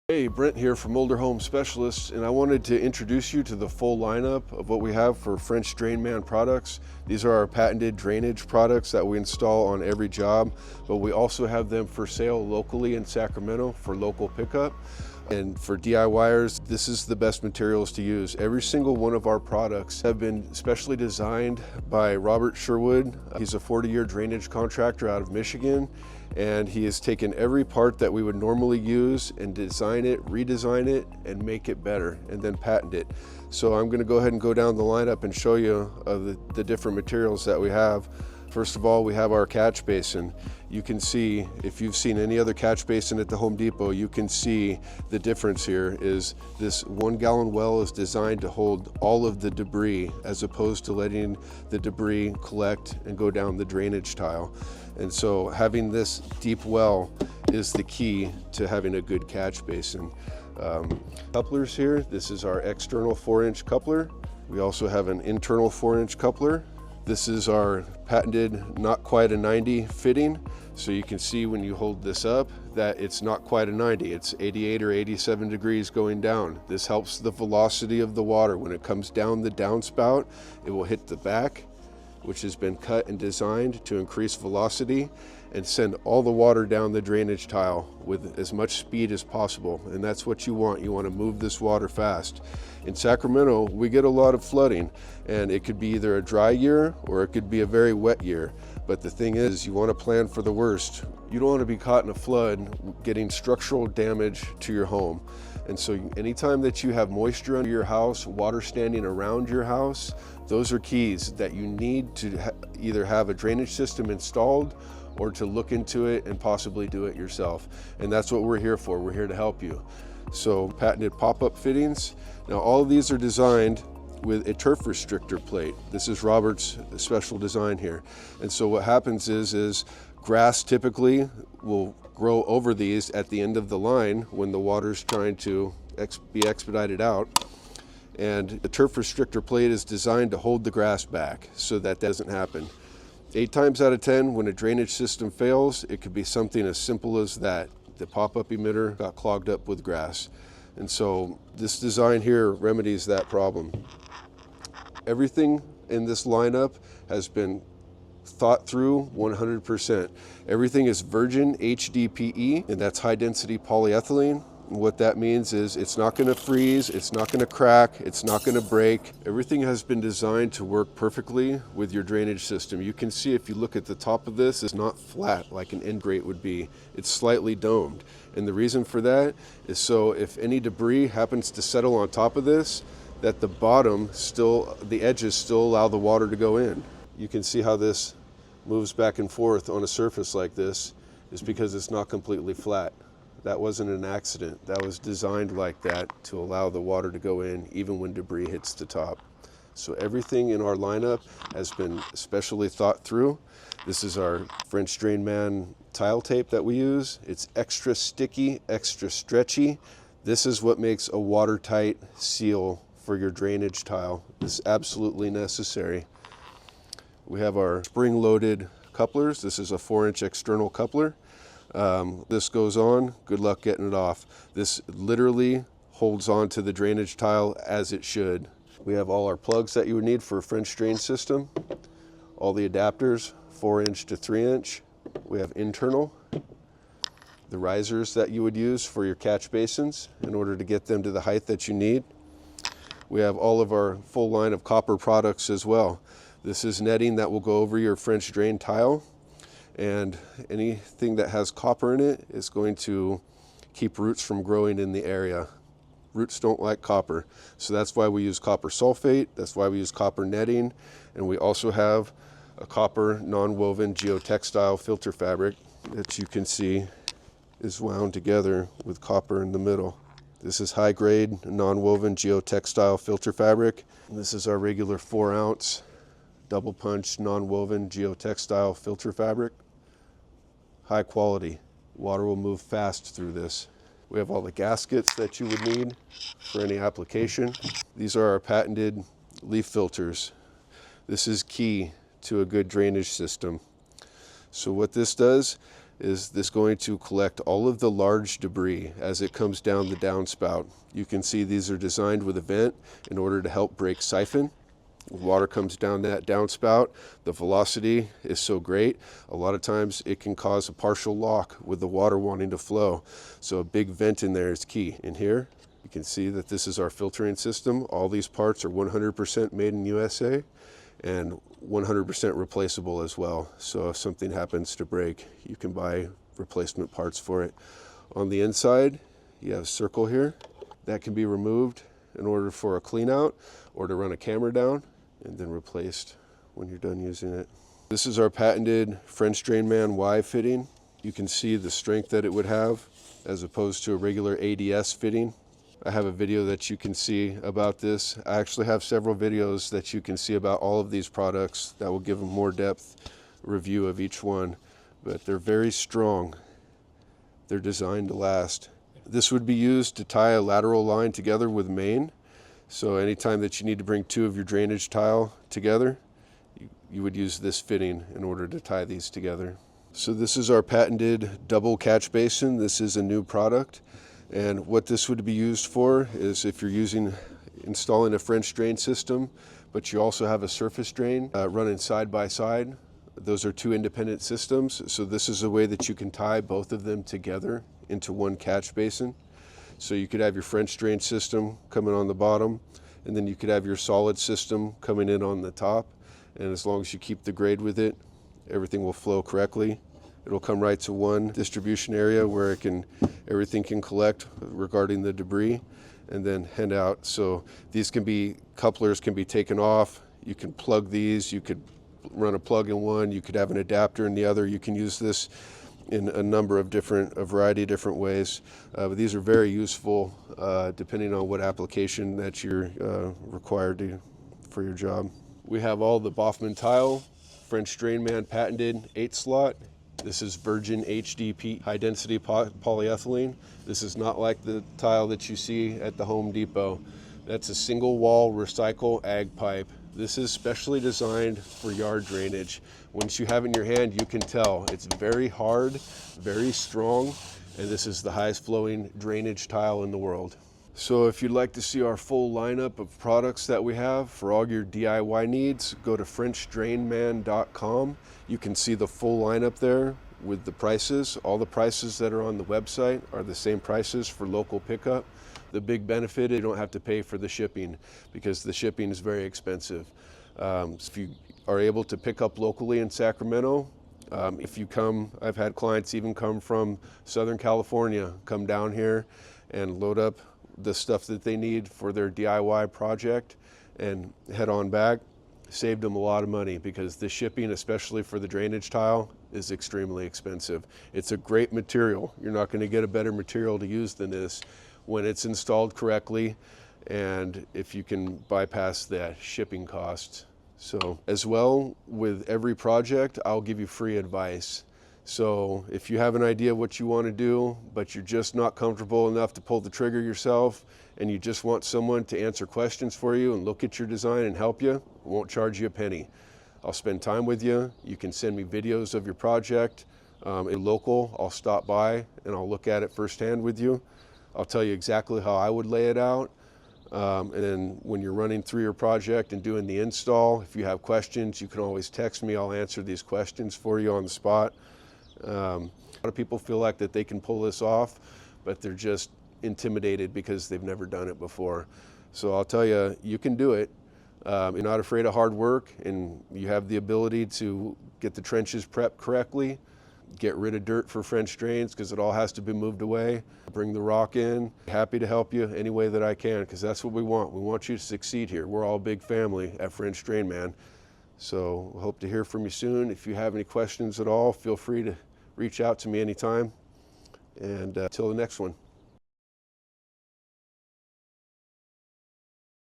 Hey, Brent here from Older Home Specialists, and I wanted to introduce you to the full lineup of what we have for French Drain Man products. These are our patented drainage products that we install on every job, but we also have them for sale locally in Sacramento for local pickup. And for DIYers, this is the best materials to use. Every single one of our products have been specially designed by Robert Sherwood. He's a 40-year drainage contractor out of Michigan, and he has taken every part that we would normally use and design it, redesign it, and make it better, and then patent it. So I'm gonna go ahead and go down the lineup and show you the different materials that we have. First of all, we have our catch basin. You can see, if you've seen any other catch basin at the Home Depot, you can see the difference here is this 1 gallon well is designed to hold all of the debris as opposed to letting the debris collect and go down the drainage tile. And so having this deep well is the key to having a good catch basin. Couplers here, this is our external 4-inch coupler. We also have an internal 4-inch coupler. This is our patented not quite a 90 fitting. So you can see when you hold this up that it's not quite a 90, it's 88 or 87 degrees going down. This helps the velocity of the water. When it comes down the downspout, it will hit the back, which has been cut and designed to increase velocity and send all the water down the drainage tile with as much speed as possible. And that's what you want. You want to move this water fast. In Sacramento, we get a lot of flooding, and it could be either a dry year or it could be a very wet year. But the thing is, you want to plan for the worst. You don't want to be caught in a flood getting structural damage to your home. And so anytime that you have moisture under your house, water standing around your house, those are keys that you need to either have a drainage system installed or to look into it and possibly do it yourself. And that's what we're here for. We're here to help you. So patented pop-up fittings. Now all of these are designed with a turf restrictor plate. This is Robert's special design here. And so what happens is grass typically will grow over these at the end of the line when the water's trying to be expedited out. And the turf restrictor plate is designed to hold the grass back so that doesn't happen. 8 times out of 10, when a drainage system fails, it could be something as simple as that. The pop-up emitter got clogged up with grass. And so this design here remedies that problem. Everything in this lineup has been thought through 100%. Everything is virgin HDPE, and that's high density polyethylene. And what that means is it's not going to freeze, it's not going to crack, it's not going to break. Everything has been designed to work perfectly with your drainage system. You can see if you look at the top of this, it's not flat like an end grate would be. It's slightly domed. And the reason for that is so if any debris happens to settle on top of this, that the bottom still, the edges still allow the water to go in. You can see how this moves back and forth on a surface like this is because it's not completely flat. That wasn't an accident. That was designed like that to allow the water to go in even when debris hits the top. So everything in our lineup has been specially thought through. This is our French Drain Man tile tape that we use. It's extra sticky, extra stretchy. This is what makes a watertight seal for your drainage tile. It's absolutely necessary. We have our spring-loaded couplers. This is a 4-inch external coupler. This goes on, good luck getting it off. This literally holds on to the drainage tile as it should. We have all our plugs that you would need for a French drain system. All the adapters, 4-inch to 3-inch. We have internal, the risers that you would use for your catch basins in order to get them to the height that you need. We have all of our full line of copper products as well. This is netting that will go over your French drain tile, and anything that has copper in it is going to keep roots from growing in the area. Roots don't like copper, so that's why we use copper sulfate, that's why we use copper netting, and we also have a copper non-woven geotextile filter fabric that you can see is wound together with copper in the middle. This is high-grade non-woven geotextile filter fabric. And this is our regular 4-ounce double punch non-woven geotextile filter fabric. High quality. Water will move fast through this. We have all the gaskets that you would need for any application. These are our patented leaf filters. This is key to a good drainage system. So what this does is this going to collect all of the large debris as it comes down the downspout. You can see these are designed with a vent in order to help break siphon. Water comes down that downspout, the velocity is so great, a lot of times it can cause a partial lock with the water wanting to flow. So a big vent in there is key. In here, you can see that this is our filtering system. All these parts are 100% made in USA and 100% replaceable as well. So if something happens to break, you can buy replacement parts for it. On the inside, you have a circle here that can be removed in order for a clean out or to run a camera down and then replaced when you're done using it. This is our patented French Drain Man Y fitting. You can see the strength that it would have as opposed to a regular ADS fitting. I have a video that you can see about this. I actually have several videos that you can see about all of these products that will give a more depth review of each one, but they're very strong. They're designed to last. This would be used to tie a lateral line together with main. So anytime that you need to bring two of your drainage tile together, you would use this fitting in order to tie these together. So this is our patented double catch basin. This is a new product. And what this would be used for is if you're installing a French drain system, but you also have a surface drain running side by side. Those are two independent systems. So this is a way that you can tie both of them together into one catch basin. So you could have your French drain system coming on the bottom, and then you could have your solid system coming in on the top. And as long as you keep the grade with it, everything will flow correctly. It'll come right to one distribution area where everything can collect regarding the debris and then hand out. So these couplers can be taken off. You can plug these, you could run a plug in one, you could have an adapter in the other. You can use this in a variety of different ways. But these are very useful depending on what application that you're required for your job. We have all the Baughman tile, French Drain Man patented 8-slot. This is virgin HDP, high density polyethylene. This is not like the tile that you see at the Home Depot. That's a single wall recycle ag pipe. This is specially designed for yard drainage. Once you have it in your hand, you can tell it's very hard, very strong, and this is the highest flowing drainage tile in the world. So if you'd like to see our full lineup of products that we have for all your DIY needs, go to FrenchDrainMan.com. You can see the full lineup there with the prices. All the prices that are on the website are the same prices for local pickup. The big benefit is you don't have to pay for the shipping because the shipping is very expensive. If you are able to pick up locally in Sacramento, if you come, I've had clients even come from Southern California, come down here and load up the stuff that they need for their DIY project and head on back. Saved them a lot of money because the shipping, especially for the drainage tile, is extremely expensive. It's a great material. You're not going to get a better material to use than this when it's installed correctly and if you can bypass the shipping costs. So as well, with every project, I'll give you free advice. So if you have an idea what you want to do, but you're just not comfortable enough to pull the trigger yourself, and you just want someone to answer questions for you and look at your design and help you, I won't charge you a penny. I'll spend time with you. You can send me videos of your project. Local, I'll stop by and I'll look at it firsthand with you. I'll tell you exactly how I would lay it out. And then when you're running through your project and doing the install, if you have questions, you can always text me. I'll answer these questions for you on the spot. A lot of people feel like that they can pull this off, but they're just intimidated because they've never done it before. So I'll tell you, you can do it. You're not afraid of hard work, and you have the ability to get the trenches prepped correctly, get rid of dirt for French drains because it all has to be moved away, bring the rock in. Happy to help you any way that I can because that's what we want. We want you to succeed here. We're all a big family at French Drain Man. So hope to hear from you soon. If you have any questions at all, feel free to reach out to me anytime. And until the next one.